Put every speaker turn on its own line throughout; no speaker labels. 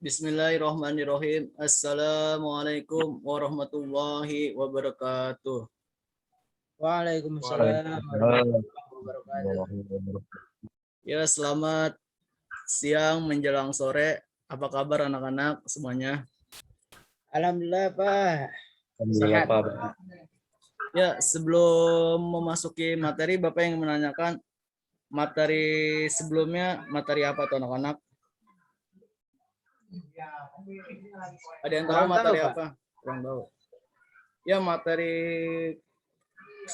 Bismillahirrahmanirrahim. Assalamualaikum warahmatullahi wabarakatuh.
Waalaikumsalam
Waalaikumsalam
warahmatullahi wabarakatuh.
Ya, selamat siang menjelang sore. Apa kabar anak-anak semuanya?
Alhamdulillah Pak.
Alhamdulillah
Sehat.
Pak.
Ya, sebelum memasuki materi, Bapak yang menanyakan materi sebelumnya, materi apa tuh anak-anak? Ada yang tahu
Kurang
materi
tahu, Pak.
apa? Kurang tahu. Ya, materi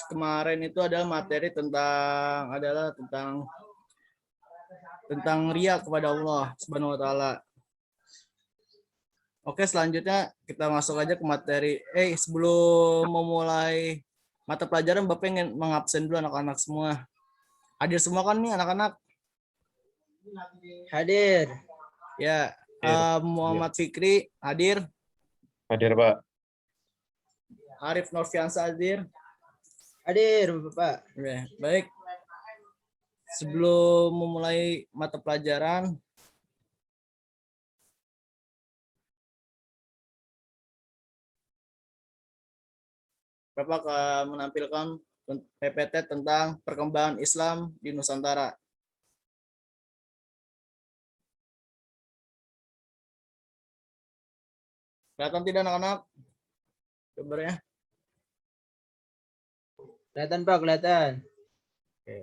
kemarin itu adalah materi tentang riya kepada Allah Subhanahu wa taala. Oke, selanjutnya kita masuk aja ke materi. Sebelum memulai mata pelajaran, Bapak ingin mengabsen dulu anak-anak semua. Hadir semua kan nih anak-anak?
Hadir.
Ya, Muhammad Fikri hadir.
Hadir Pak.
Arif Norfiansa hadir.
Hadir Bapak.
Ya, baik. Sebelum memulai mata pelajaran, Bapak akan menampilkan PPT tentang perkembangan Islam di Nusantara. Kelihatan tidak anak-anak? Gambarnya?
Kelihatan Pak, kelihatan.
Oke.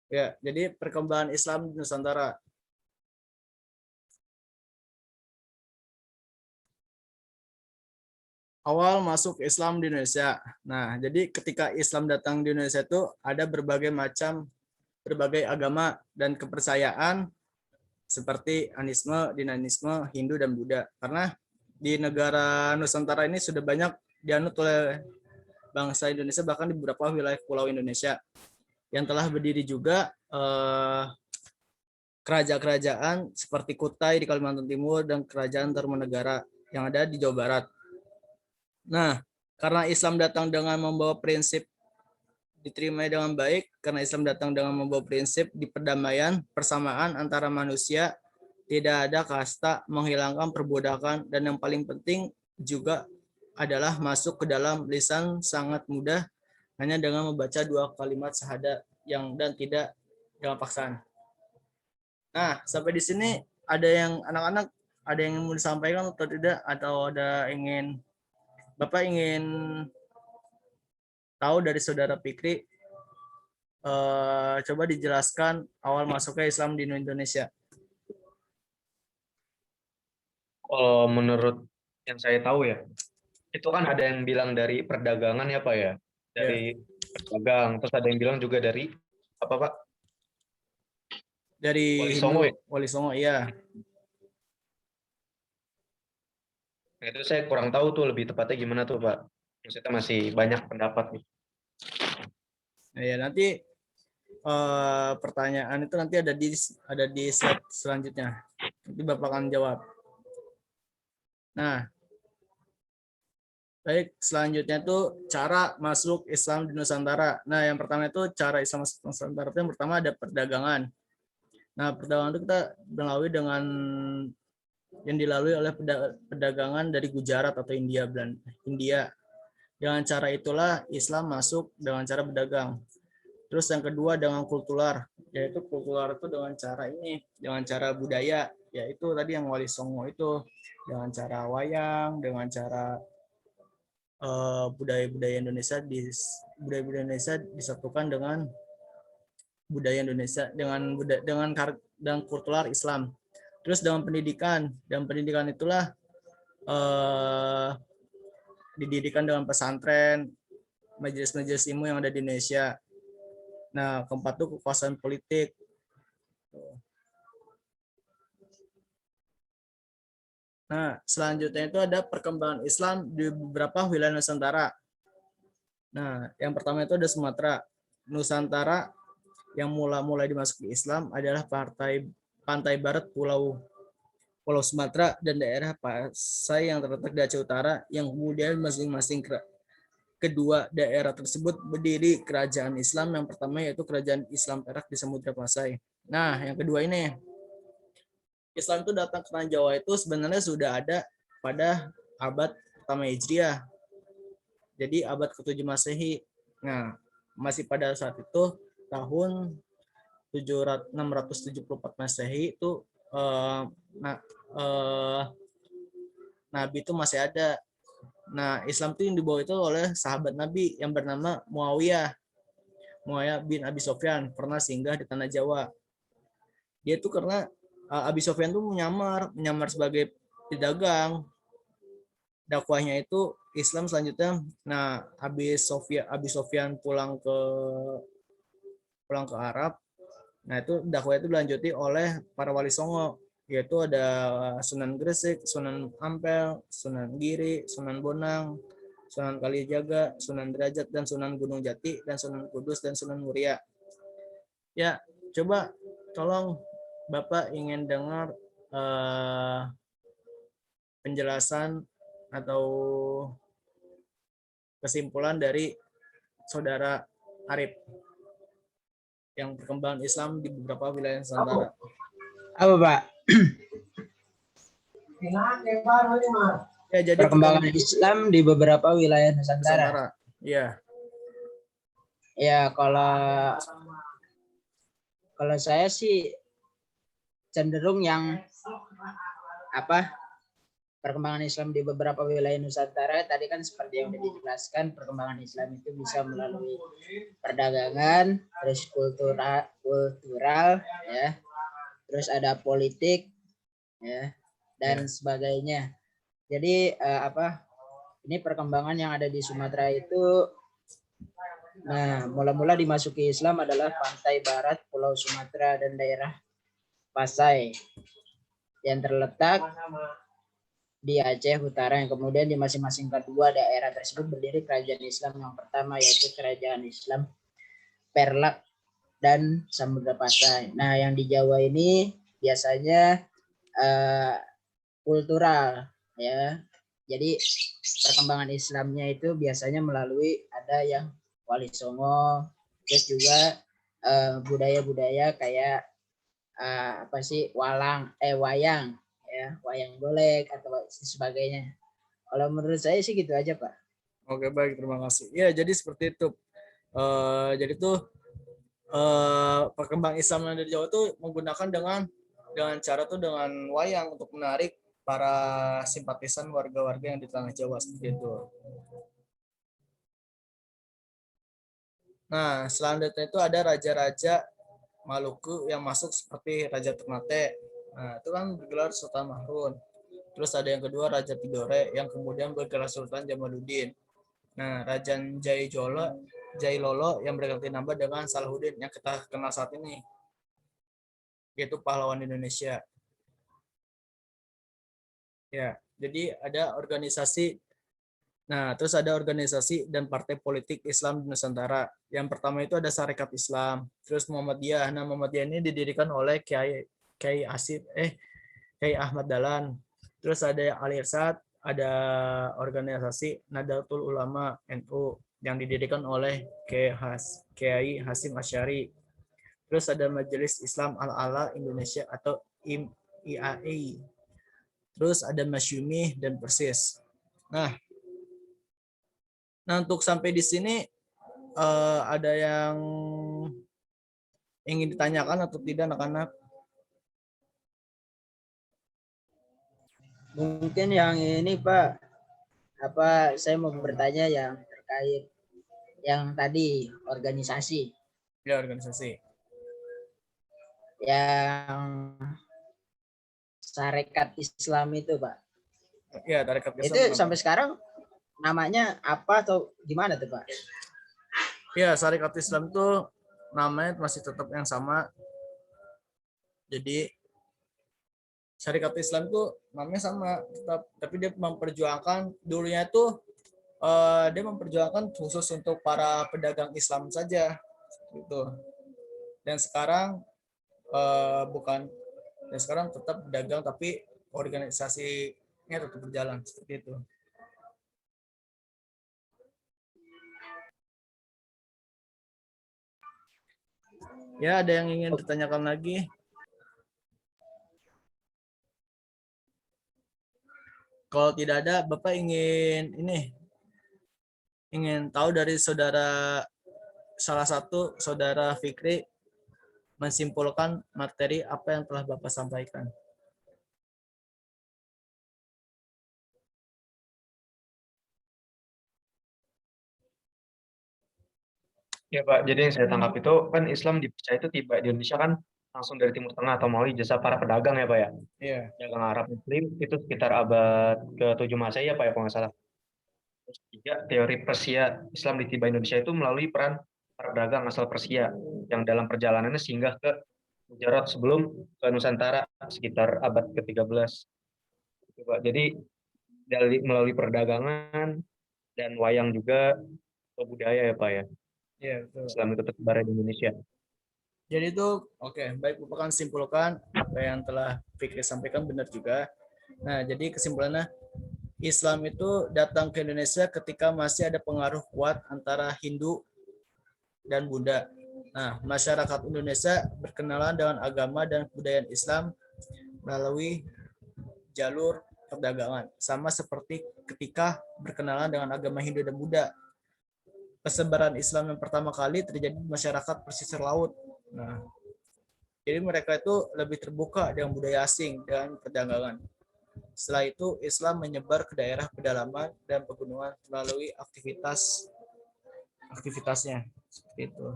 Ya, jadi perkembangan Islam di Nusantara. Awal masuk Islam di Indonesia. Nah, jadi ketika Islam datang di Indonesia itu ada berbagai agama dan kepercayaan seperti anisme, dinanisme, Hindu dan Buddha. Karena di negara Nusantara ini sudah banyak dianut oleh bangsa Indonesia, bahkan di beberapa wilayah pulau Indonesia yang telah berdiri juga kerajaan-kerajaan seperti Kutai di Kalimantan Timur dan Kerajaan Tarumanegara yang ada di Jawa Barat. Nah, karena Islam datang dengan membawa prinsip diterima dengan baik, karena Islam datang dengan membawa prinsip di perdamaian, persamaan antara manusia, tidak ada kasta, menghilangkan perbudakan, dan yang paling penting juga adalah masuk ke dalam lisan sangat mudah hanya dengan membaca 2 kalimat syahadat dan tidak dengan paksaan. Nah, sampai di sini ada yang anak-anak ada yang mau disampaikan atau tidak, atau ada Bapak ingin tahu dari Saudara Fikri, coba dijelaskan awal masuknya Islam di Indonesia.
Kalau menurut yang saya tahu ya, itu kan ada yang bilang dari perdagangan ya Pak ya, dari pedagang, terus ada yang bilang juga dari apa Pak?
Dari
Wali
Hindu,
Songo ya?
Wali Songo, iya.
Nah, itu saya kurang tahu tuh lebih tepatnya gimana tuh Pak. Maksudnya masih banyak pendapat nih.
Nah, ya nanti pertanyaan itu nanti ada di slide selanjutnya. Nanti Bapak akan jawab. Nah, baik, selanjutnya itu cara masuk Islam di Nusantara. Nah, yang pertama itu cara Islam masuk Nusantara itu yang pertama ada perdagangan. Nah, perdagangan itu kita melalui dengan yang dilalui oleh perdagangan dari Gujarat atau India. Dengan cara itulah Islam masuk dengan cara berdagang. Terus yang kedua dengan kultural, yaitu kultural itu dengan cara budaya, yaitu tadi yang Wali Songo itu, dengan cara wayang, dengan cara budaya-budaya Indonesia disatukan dengan budaya Indonesia dengan kultural Islam. Terus dengan pendidikan itulah didirikan dengan pesantren, majelis-majelis ilmu yang ada di Indonesia. Nah, keempat itu kekuasaan politik. Nah, selanjutnya itu ada perkembangan Islam di beberapa wilayah Nusantara. Nah, yang pertama itu ada Sumatera. Nusantara yang mulai dimasuki Islam adalah pantai barat Pulau Pulau Sumatera, dan daerah Pasai yang terletak di Aceh Utara, yang kemudian masing-masing kedua daerah tersebut berdiri kerajaan Islam. Yang pertama yaitu kerajaan Islam Perak di Samudra Pasai. Nah, yang kedua ini, Islam itu datang ke tanah Jawa itu sebenarnya sudah ada pada abad pertama Hijriah. Jadi abad ke-7 Masehi. Nah, masih pada saat itu tahun 674 Masehi itu Nabi itu masih ada. Nah, Islam itu yang dibawa itu oleh sahabat Nabi yang bernama Muawiyah bin Abi Sofyan, pernah singgah di tanah Jawa. Dia itu karena Abi Sofyan itu menyamar sebagai pedagang. Dakwahnya itu Islam selanjutnya. Nah, Abi Sofyan pulang ke Arab. Nah, itu dakwah itu dilanjuti oleh para wali songo, yaitu ada Sunan Gresik, Sunan Ampel, Sunan Giri, Sunan Bonang, Sunan Kalijaga, Sunan Derajat, dan Sunan Gunung Jati, dan Sunan Kudus, dan Sunan Muria. Ya, coba tolong Bapak ingin dengar penjelasan atau kesimpulan dari Saudara Arif yang perkembangan Islam di beberapa wilayah Nusantara.
Apa, Pak?
Ya, jadi
Perkembangan Islam di beberapa wilayah Nusantara.
Iya.
Ya, kalau saya sih cenderung yang perkembangan Islam di beberapa wilayah Nusantara tadi kan seperti yang sudah dijelaskan, perkembangan Islam itu bisa melalui perdagangan, terus kultural ya, terus ada politik ya, dan sebagainya. Jadi ini perkembangan yang ada di Sumatera itu, nah mula-mula dimasuki Islam adalah pantai barat Pulau Sumatera dan daerah Pasai yang terletak di Aceh Utara, yang kemudian di masing-masing kedua daerah tersebut berdiri kerajaan Islam. Yang pertama yaitu kerajaan Islam Perak dan Samudra Pasai. Nah, yang di Jawa ini biasanya kultural ya. Jadi perkembangan Islamnya itu biasanya melalui ada yang Wali Songo, terus juga budaya-budaya kayak wayang ya, wayang golek atau sebagainya. Kalau menurut saya sih gitu aja, Pak.
Oke, baik, terima kasih. Ya, jadi seperti itu. Jadi tuh perkembangan Islam yang dari Jawa tuh menggunakan dengan cara tuh dengan wayang untuk menarik para simpatisan warga-warga yang di tanah Jawa seperti itu. Nah, selanjutnya itu ada raja-raja Maluku yang masuk seperti Raja Ternate. Nah, itu kan bergelar Sultan Mahrun. Terus ada yang kedua Raja Tidore yang kemudian bergelar Sultan Jamaluddin. Nah, Raja Jailolo yang berganti nama dengan Salahuddin yang kita kenal saat ini, yaitu pahlawan Indonesia. Ya, jadi ada organisasi. Nah, terus ada organisasi dan partai politik Islam di Nusantara. Yang pertama itu ada Sarekat Islam, terus Muhammadiyah. Nah, Muhammadiyah ini didirikan oleh Kiai Ahmad Dahlan. Terus ada Al Irsyad, ada organisasi Nahdlatul Ulama NU yang didirikan oleh Kiai Hasim Asy'ari. Terus ada Majelis Islam Al-Ala Indonesia atau IAI. Terus ada Masyumi dan Persis. Nah, untuk sampai di sini ada yang ingin ditanyakan atau tidak, anak-anak?
Mungkin yang ini, Pak, saya mau bertanya yang terkait yang tadi organisasi.
Ya, organisasi.
Yang Sarekat Islam itu, Pak.
Ya, Sarekat Islam.
Itu sampai sekarang namanya apa atau gimana tuh, Pak?
Ya, Sarekat Islam itu namanya masih tetap yang sama. Jadi Syarikat Islam itu namanya sama tetap, tapi dia memperjuangkan dulunya itu dia memperjuangkan khusus untuk para pedagang Islam saja gitu. Dan sekarang bukan, dan sekarang tetap pedagang tapi organisasinya tetap berjalan seperti itu. Ya, ada yang ingin ditanyakan lagi? Kalau tidak ada, Bapak ingin tahu dari salah satu saudara Fikri menyimpulkan materi apa yang telah Bapak sampaikan.
Ya Pak, jadi yang saya tangkap itu kan Islam dipercaya itu tiba di Indonesia kan langsung dari Timur Tengah atau melalui jasa para pedagang ya Pak ya.
Iya.
Dagang Arab Muslim itu sekitar abad ke-7 Masehi ya Pak ya kalau nggak salah. Terus ketiga, teori Persia Islam ditiba Indonesia itu melalui peran para pedagang asal Persia yang dalam perjalanannya singgah ke Gujarat sebelum ke Nusantara sekitar abad ke-13. Gitu, Pak. Jadi melalui perdagangan dan wayang juga atau budaya ya Pak ya.
Iya, betul.
Islam itu tersebar di Indonesia.
Jadi itu oke, baik Bapak kan simpulkan apa yang telah Fikri sampaikan benar juga. Nah, jadi kesimpulannya Islam itu datang ke Indonesia ketika masih ada pengaruh kuat antara Hindu dan Buddha. Nah, masyarakat Indonesia berkenalan dengan agama dan kebudayaan Islam melalui jalur perdagangan, sama seperti ketika berkenalan dengan agama Hindu dan Buddha. Persebaran Islam yang pertama kali terjadi di masyarakat pesisir laut. Nah, jadi mereka itu lebih terbuka dengan budaya asing dan perdagangan. Setelah itu Islam menyebar ke daerah pedalaman dan pegunungan melalui aktivitasnya seperti itu.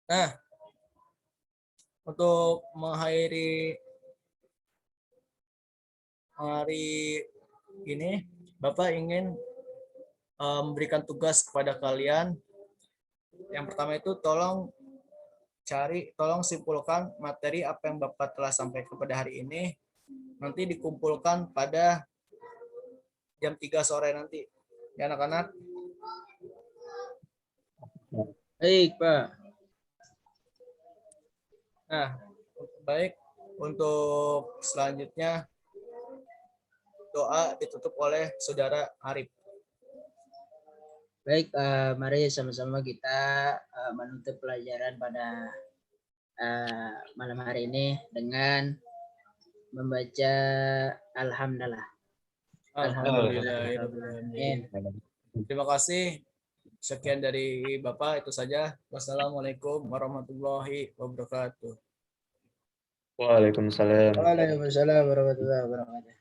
Nah, untuk mengakhiri hari ini, Bapak ingin memberikan tugas kepada kalian. Yang pertama itu tolong simpulkan materi apa yang Bapak telah sampaikan pada hari ini. Nanti dikumpulkan pada jam 3 sore nanti. Ya anak-anak.
Baik, Pak.
Nah, baik. Untuk selanjutnya doa ditutup oleh Saudara Arif.
Baik, mari sama-sama kita menutup pelajaran pada malam hari ini dengan membaca Alhamdulillah.
Alhamdulillah. Terima kasih. Sekian dari Bapak, itu saja. Wassalamualaikum warahmatullahi wabarakatuh.
Waalaikumsalam.
Waalaikumsalam warahmatullahi wabarakatuh.